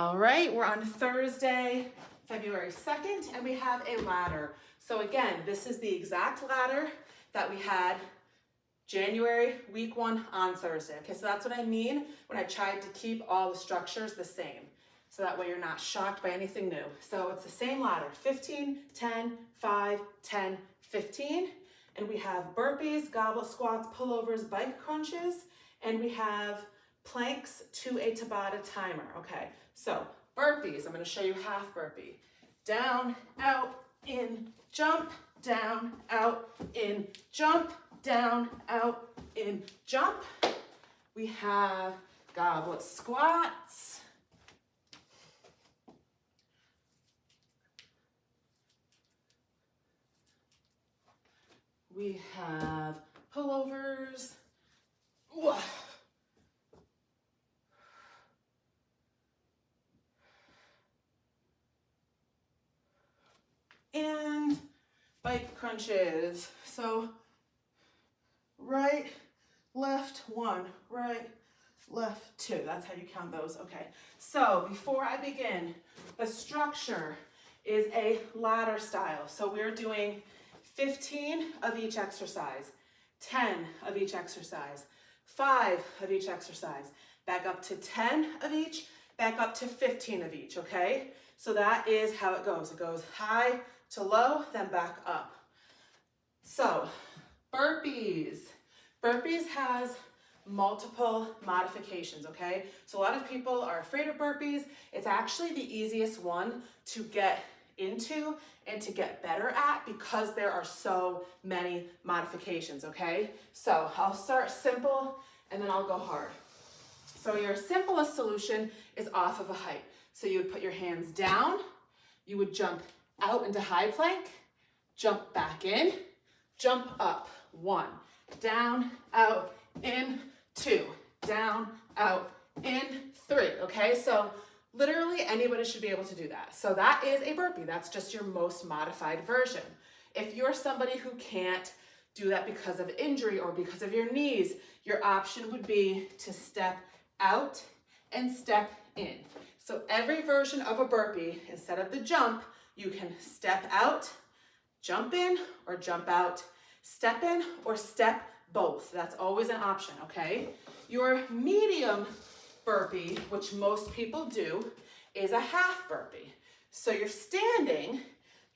All right, we're on Thursday, February 2nd, and we have a ladder. So again, this is the exact ladder that we had January week 1 on Thursday. Okay, so that's what I mean when I tried to keep all the structures the same. So that way you're not shocked by anything new. So it's the same ladder, 15, 10, 5, 10, 15. And we have burpees, goblet squats, pullovers, bike crunches, and we have planks to a Tabata timer. Okay, so burpees, I'm going to show you half burpee. Down, out, in, jump, down, out, in, jump, down, out, in, jump. We have goblet squats. We have pullovers. Ooh. And bike crunches. So right, left, 1, right, left, 2. That's how you count those. Okay. So before I begin, the structure is a ladder style. So we're doing 15 of each exercise, 10 of each exercise, 5 of each exercise, back up to 10 of each, back up to 15 of each, okay? So that is how it goes. It goes high to low, then back up. So burpees. Burpees has multiple modifications, okay? So a lot of people are afraid of burpees. It's actually the easiest one to get into and to get better at because there are so many modifications, okay? So I'll start simple and then I'll go hard. So your simplest solution is off of a height. So you would put your hands down, you would jump out into high plank, jump back in, jump up, 1, down, out, in, 2, down, out, in, 3, okay? So literally anybody should be able to do that. So that is a burpee. That's just your most modified version. If you're somebody who can't do that because of injury or because of your knees, your option would be to step out and step in. So every version of a burpee, instead of the jump, you can step out, jump in, or jump out, step in, or step both. That's always an option, okay? Your medium burpee, which most people do, is a half burpee. So you're standing,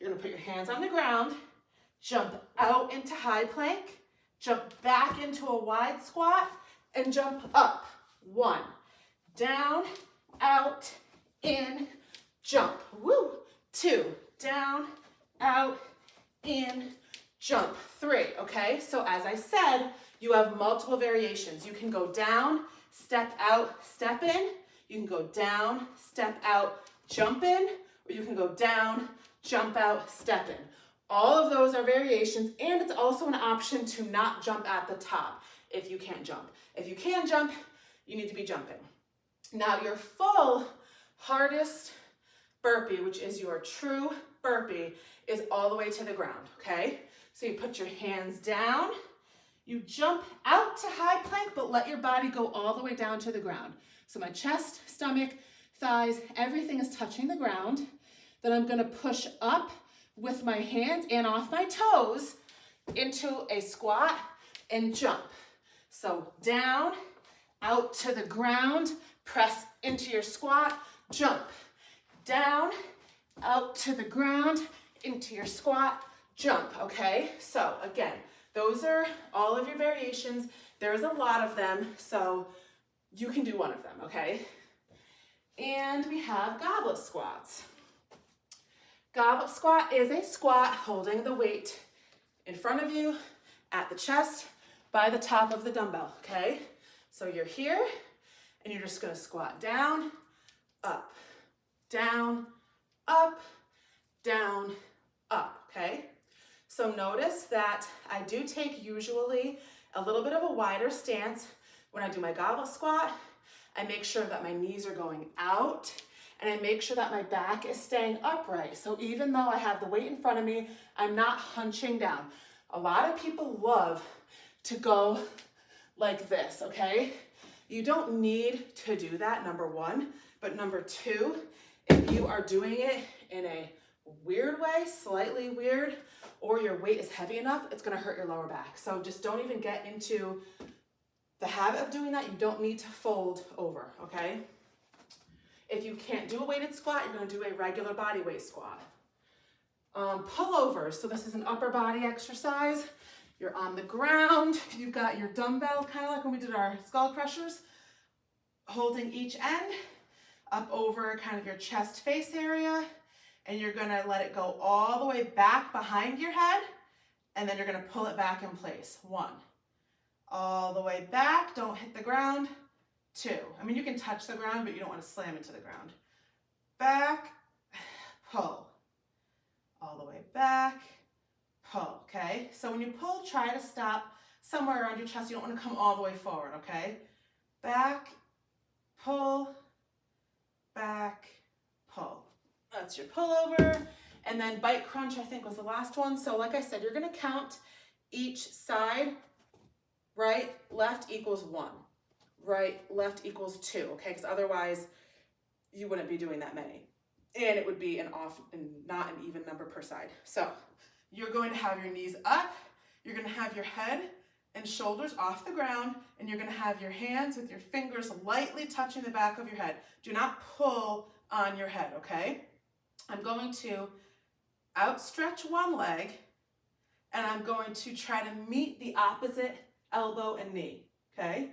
you're gonna put your hands on the ground, jump out into high plank, jump back into a wide squat, and jump up. 1, down, out, in, jump. Woo! 2, down, out, in, jump. 3, okay? So as I said, you have multiple variations. You can go down, step out, step in. You can go down, step out, jump in, or you can go down, jump out, step in. All of those are variations, and it's also an option to not jump at the top if you can't jump. If you can jump, you need to be jumping. Now your full hardest burpee, which is your true burpee, is all the way to the ground, okay? So you put your hands down, you jump out to high plank, but let your body go all the way down to the ground. So my chest, stomach, thighs, everything is touching the ground. Then I'm gonna push up with my hands and off my toes into a squat and jump. So down, out to the ground, press into your squat, jump. Down, out to the ground, into your squat, jump, okay? So again, those are all of your variations. There's a lot of them, so you can do one of them, okay? And we have goblet squats. Goblet squat is a squat holding the weight in front of you at the chest by the top of the dumbbell, okay? So you're here and you're just gonna squat down, up, down, up, down, up, okay? So notice that I do take usually a little bit of a wider stance when I do my goblet squat. I make sure that my knees are going out and I make sure that my back is staying upright. So even though I have the weight in front of me, I'm not hunching down. A lot of people love to go like this, okay? You don't need to do that, number one, But number two, if you are doing it in a weird way, slightly weird, or your weight is heavy enough, it's gonna hurt your lower back. So just don't even get into the habit of doing that. You don't need to fold over, okay? If you can't do a weighted squat, you're gonna do a regular body weight squat. Pullovers, so this is an upper body exercise. You're on the ground, you've got your dumbbell, kind of like when we did our skull crushers, holding each end up over kind of your chest face area, and you're gonna let it go all the way back behind your head, and then you're gonna pull it back in place. 1, all the way back, don't hit the ground. 2, I mean, you can touch the ground, but you don't wanna slam into the ground. Back, pull, all the way back, pull, okay? So when you pull, try to stop somewhere around your chest. You don't wanna come all the way forward, okay? Back, pull, back, pull. That's your pullover. And then bike crunch, I think, was the last one. So like I said, you're gonna count each side. Right, left equals 1. Right, left equals 2, okay? Because otherwise, you wouldn't be doing that many. And it would be not an even number per side. So you're going to have your knees up. You're gonna have your head and shoulders off the ground, and you're gonna have your hands with your fingers lightly touching the back of your head. Do not pull on your head, okay? I'm going to outstretch one leg, and I'm going to try to meet the opposite elbow and knee, okay?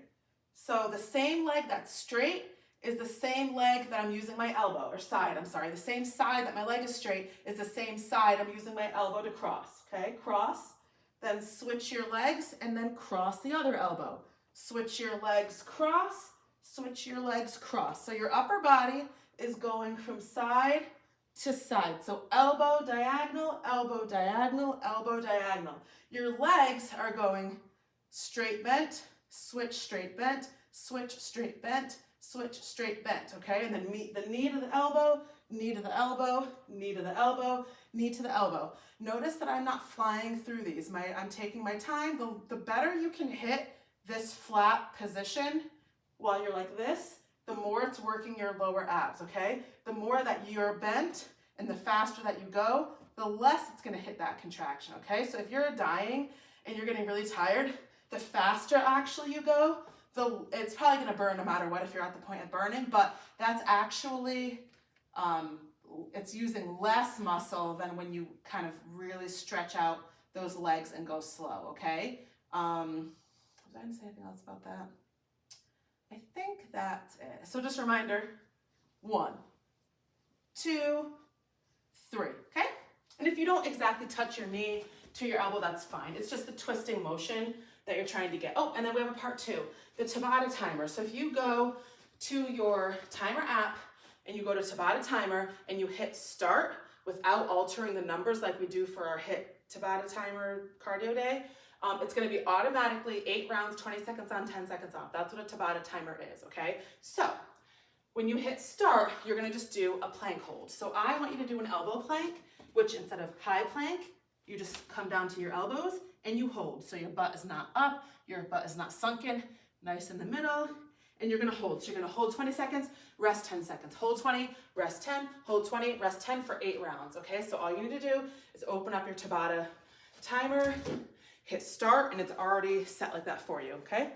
So the same leg that's straight is the same leg that I'm using my elbow, or side, I'm sorry. The same side that my leg is straight is the same side I'm using my elbow to cross, okay? Cross, then switch your legs, and then cross the other elbow. Switch your legs, cross, switch your legs, cross. So your upper body is going from side to side. So elbow, diagonal, elbow, diagonal, elbow, diagonal. Your legs are going straight bent, switch straight bent, switch straight bent, switch straight bent, okay? And then meet the knee to the elbow, knee to the elbow, knee to the elbow, knee to the elbow. Notice that I'm not flying through these. I'm taking my time. The better you can hit this flat position while you're like this, the more it's working your lower abs, okay? The more that you're bent and the faster that you go, the less it's gonna hit that contraction, okay? So if you're dying and you're getting really tired, the faster actually you go, it's probably gonna burn no matter what if you're at the point of burning, but that's actually, it's using less muscle than when you kind of really stretch out those legs and go slow, okay? Was I gonna say anything else about that? I think that's it. So just a reminder, 1, 2, 3, okay? And if you don't exactly touch your knee to your elbow, that's fine. It's just the twisting motion that you're trying to get. Oh, and then we have a part 2, the Tabata timer. So if you go to your timer app and you go to Tabata timer and you hit start without altering the numbers like we do for our HIIT Tabata timer cardio day, it's gonna be automatically 8 rounds, 20 seconds on, 10 seconds off. That's what a Tabata timer is, okay? So when you hit start, you're gonna just do a plank hold. So I want you to do an elbow plank, which instead of high plank, you just come down to your elbows and you hold. So your butt is not up, your butt is not sunken, nice in the middle, and you're gonna hold. So you're gonna hold 20 seconds, rest 10 seconds. Hold 20, rest 10, hold 20, rest 10 for 8 rounds, okay? So all you need to do is open up your Tabata timer, hit start, and it's already set like that for you, okay?